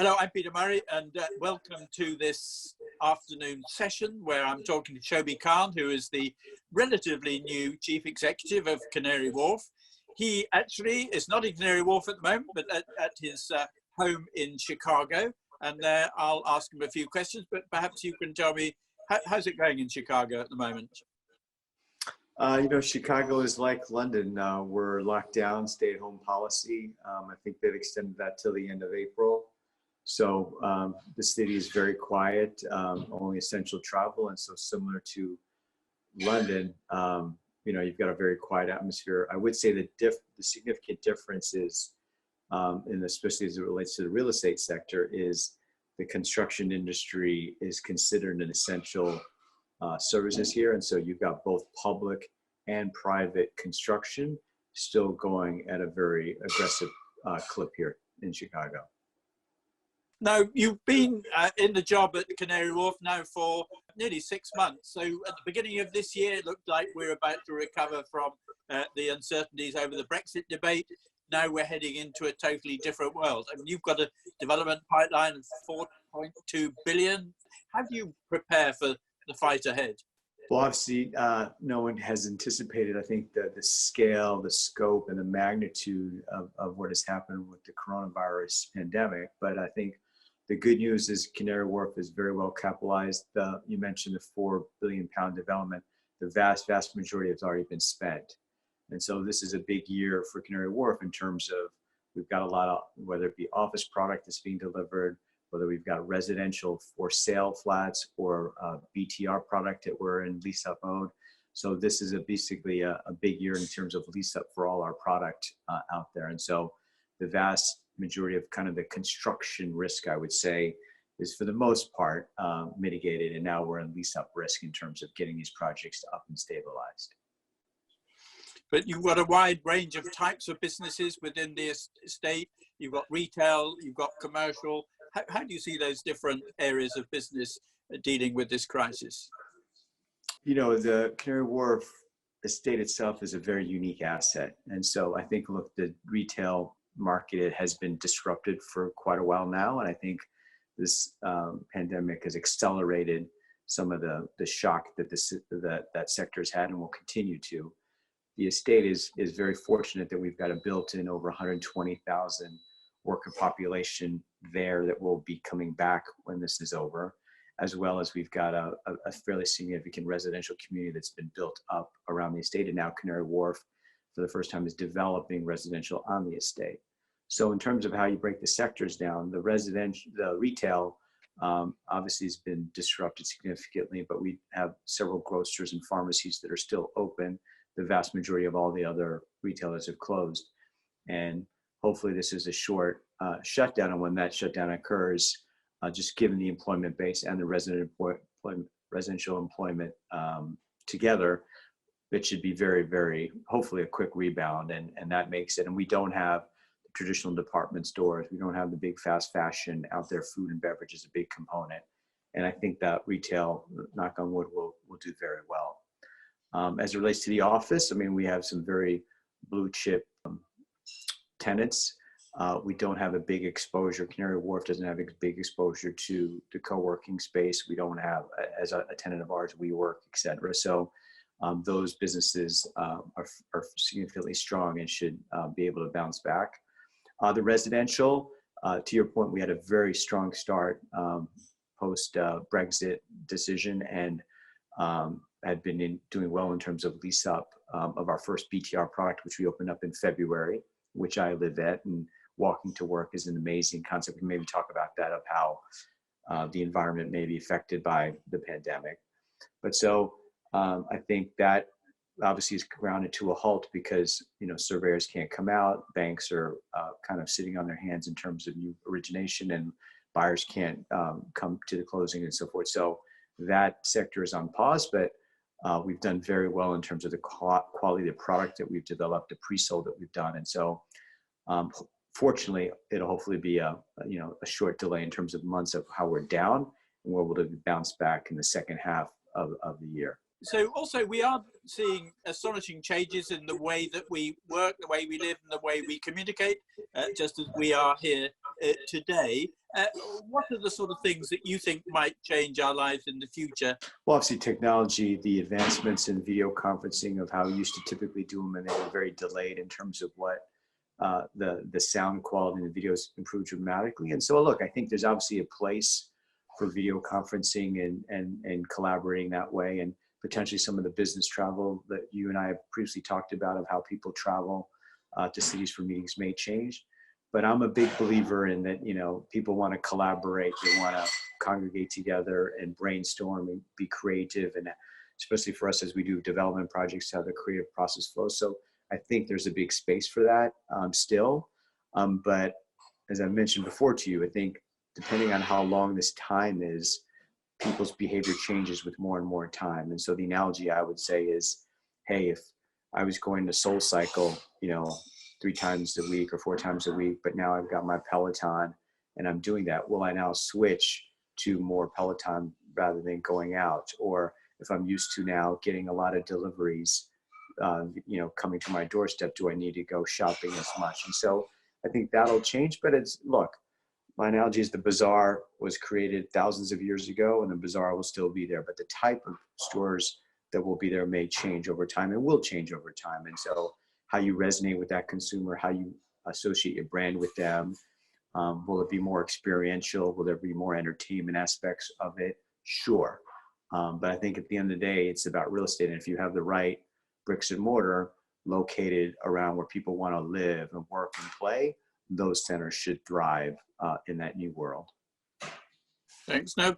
Hello, I'm Peter Murray, and welcome to this afternoon session where I'm talking to Shobi Khan, who is the relatively new Chief Executive of Canary Wharf. He actually is not in Canary Wharf at the moment, but at his home in Chicago. And there I'll ask him a few questions, but perhaps you can tell me, how's it going in Chicago at the moment? Chicago is like London. We're locked down, stay-at-home policy. I think they've extended that till the end of April. So the city is very quiet, only essential travel. And so similar to London, you've got a very quiet atmosphere. I would say the significant difference is, especially as it relates to the real estate sector, is the construction industry is considered an essential services here. And so you've got both public and private construction still going at a very aggressive clip here in Chicago. Now, you've been in the job at Canary Wharf now for nearly 6 months. So at the beginning of this year, it looked like we're about to recover from the uncertainties over the Brexit debate. Now we're heading into a totally different world. I mean, you've got a development pipeline of 4.2 billion. How do you prepare for the fight ahead? Well, obviously, no one has anticipated, I think, the scale, the scope, and the magnitude of what has happened with the coronavirus pandemic. But I think the good news is Canary Wharf is very well capitalized. You mentioned the £4 billion development. The vast majority has already been spent. And so this is a big year for Canary Wharf in terms of we've got a lot of, whether it be office product that's being delivered, whether we've got residential for sale flats or BTR product that we're in lease up mode. So this is basically a big year in terms of lease up for all our product out there. And so the vast majority of kind of the construction risk, I would say, is for the most part mitigated. And now we're in lease up risk in terms of getting these projects up and stabilized. But you've got a wide range of types of businesses within the estate. You've got retail, you've got commercial. How do you see those different areas of business dealing with this crisis? The Canary Wharf estate itself is a very unique asset. And so I think, look, the retail market has been disrupted for quite a while now. And I think this pandemic has accelerated some of the shock that that sector has had and will continue to. The estate is very fortunate that we've got a built-in over 120,000 worker population there that will be coming back when this is over, as well as we've got a fairly significant residential community that's been built up around the estate. And now Canary Wharf, for the first time, is developing residential on the estate. So in terms of how you break the sectors down, the retail obviously has been disrupted significantly, but we have several grocers and pharmacies that are still open. The vast majority of all the other retailers have closed. And hopefully this is a short shutdown, and when that shutdown occurs, just given the employment base and the residential employment together, it should be very, very, hopefully a quick rebound, and that makes it. And we don't have the traditional department stores. We don't have the big fast fashion out there. Food and beverage is a big component. And I think that retail, knock on wood, will do very well. As it relates to the office, I mean, we have some very blue chip tenants. We don't have a big exposure. Canary Wharf doesn't have a big exposure to the co-working space. We don't have, as a tenant of ours, WeWork, et cetera. So those businesses are significantly strong and should be able to bounce back. The residential, to your point, we had a very strong start post Brexit decision, and had been doing well in terms of lease up of our first BTR product, which we opened up in February, which I live at, and walking to work is an amazing concept. We maybe talk about that, of how the environment may be affected by the pandemic. But so I think that obviously is grounded to a halt because, surveyors can't come out, banks are kind of sitting on their hands in terms of new origination, and buyers can't come to the closing and so forth. So that sector is on pause, but we've done very well in terms of the quality of the product that we've developed, the pre-sold that we've done. And so fortunately, it'll hopefully be a short delay in terms of months of how we're down, and we're able to bounce back in the second half of the year. So also we are seeing astonishing changes in the way that we work, the way we live, and the way we communicate, just as we are here today. What are the sort of things that you think might change our lives in the future? Well, obviously technology, the advancements in video conferencing of how we used to typically do them, and they were very delayed in terms of what the sound quality in the videos improved dramatically. And so look, I think there's obviously a place for video conferencing and collaborating that way, and potentially some of the business travel that you and I have previously talked about of how people travel to cities for meetings may change. But I'm a big believer in that, you know, people want to collaborate, they want to congregate together and brainstorm and be creative, and especially for us as we do development projects, how the creative process flows. So I think there's a big space for that still. But as I mentioned before to you, I think depending on how long this time is, people's behavior changes with more and more time. And so the analogy I would say is, hey, if I was going to Soul Cycle, you know, 3 times a week or 4 times a week, but now I've got my Peloton and I'm doing that, will I now switch to more Peloton rather than going out? Or if I'm used to now getting a lot of deliveries, you know, coming to my doorstep, do I need to go shopping as much? And so I think that'll change. But it's, look, my analogy is the bazaar was created thousands of years ago, and the bazaar will still be there, but the type of stores that will be there may change over time and will change over time. And so how you resonate with that consumer, how you associate your brand with them, will it be more experiential? Will there be more entertainment aspects of it? Sure. But I think at the end of the day, it's about real estate. And if you have the right bricks and mortar located around where people want to live and work and play, those centers should thrive in that new world. Thanks. Now,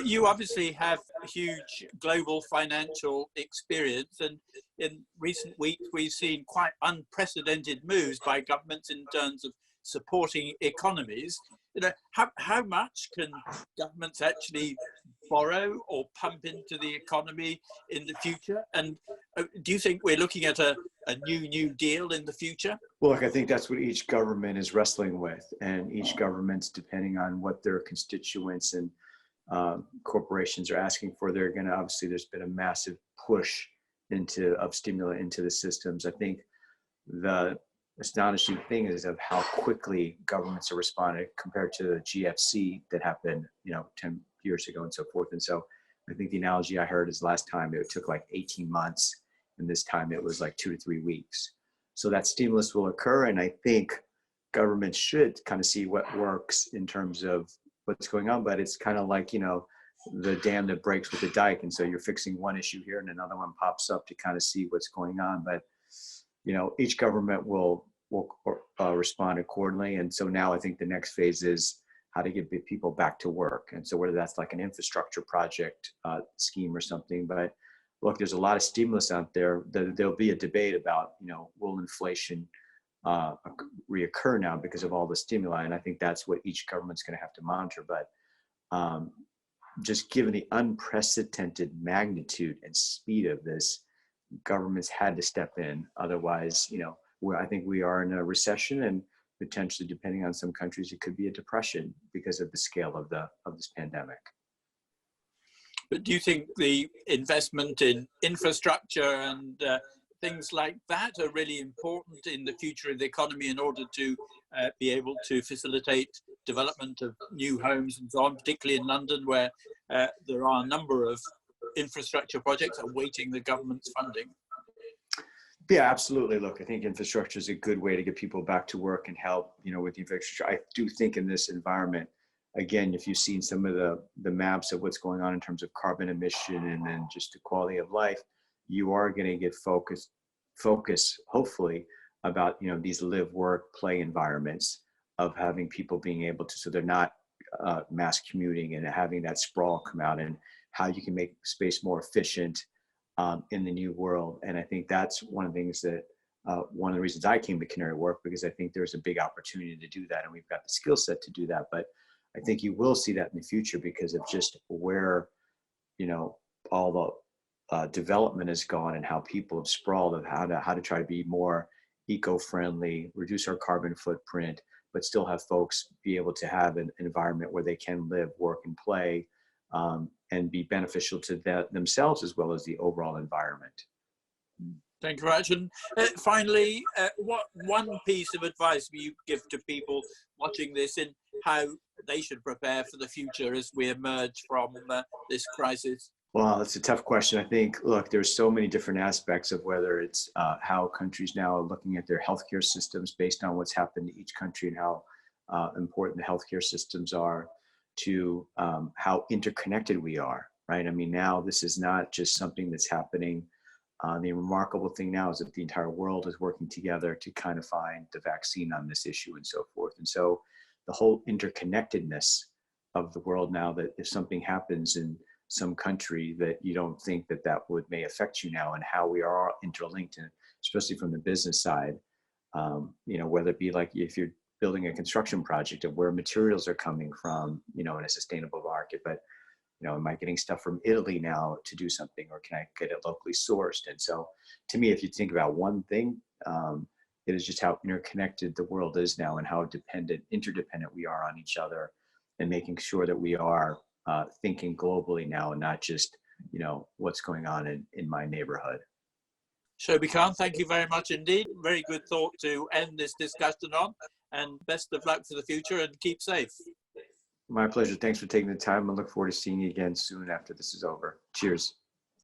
you obviously have huge global financial experience, and in recent weeks we've seen quite unprecedented moves by governments in terms of supporting economies. You know, how much can governments actually borrow or pump into the economy in the future? And do you think we're looking at a new deal in the future? Well, look, I think that's what each government is wrestling with, and each government's, depending on what their constituents and corporations are asking for, they're going to, obviously there's been a massive push of stimulant into the systems. I think the astonishing thing is of how quickly governments are responding compared to the GFC that happened, you know, 10 years ago and so forth. And so I think the analogy I heard is last time it took like 18 months, and this time it was like 2 to 3 weeks. So that stimulus will occur, and I think governments should kind of see what works in terms of what's going on. But it's kind of like, you know, the dam that breaks with the dike, and so you're fixing one issue here and another one pops up to kind of see what's going on. But you know, each government will respond accordingly. And so now I think the next phase is how to get people back to work. And so whether that's like an infrastructure project scheme or something, but look, there's a lot of stimulus out there. There'll be a debate about, you know, will inflation reoccur now because of all the stimuli? And I think that's what each government's going to have to monitor. But just given the unprecedented magnitude and speed of this, governments had to step in. Otherwise, you know, I think we are in a recession, and potentially, depending on some countries, it could be a depression because of the scale of this pandemic. But do you think the investment in infrastructure and things like that are really important in the future of the economy in order to be able to facilitate development of new homes and so on, particularly in London, where there are a number of infrastructure projects awaiting the government's funding? Yeah, absolutely. Look, I think infrastructure is a good way to get people back to work and help, you know, with the infrastructure. I do think in this environment, again, if you've seen some of the maps of what's going on in terms of carbon emission and then just the quality of life, you are going to get focus, hopefully, about, you know, these live, work, play environments of having people being able to, so they're not mass commuting and having that sprawl come out, and how you can make space more efficient in the new world. And I think that's one of the things that, one of the reasons I came to Canary Wharf, because I think there's a big opportunity to do that, and we've got the skill set to do that. But I think you will see that in the future because of just where, you know, all the development has gone and how people have sprawled, of how to try to be more eco-friendly, reduce our carbon footprint, but still have folks be able to have an environment where they can live, work, and play, and be beneficial to themselves as well as the overall environment. Thank you very much. And finally, what one piece of advice will you give to people watching this how they should prepare for the future as we emerge from this crisis? Well, it's a tough question. I think, look, there's so many different aspects of whether it's how countries now are looking at their healthcare systems based on what's happened in each country and how important the healthcare systems are, to how interconnected we are, right? I mean, now this is not just something that's happening. The remarkable thing now is that the entire world is working together to kind of find the vaccine on this issue and so forth. And so the whole interconnectedness of the world now, that if something happens in some country that you don't think that that would may affect you now, and how we are all interlinked, and especially from the business side, whether it be like if you're building a construction project of where materials are coming from, in a sustainable market, but am I getting stuff from Italy now to do something, or can I get it locally sourced? And so to me, if you think about one thing, it is just how interconnected the world is now, and how interdependent we are on each other, and making sure that we are thinking globally now, and not just, what's going on in my neighborhood. Shobi Khan, thank you very much indeed. Very good thought to end this discussion on, and best of luck for the future, and keep safe. My pleasure. Thanks for taking the time. I look forward to seeing you again soon after this is over. Cheers.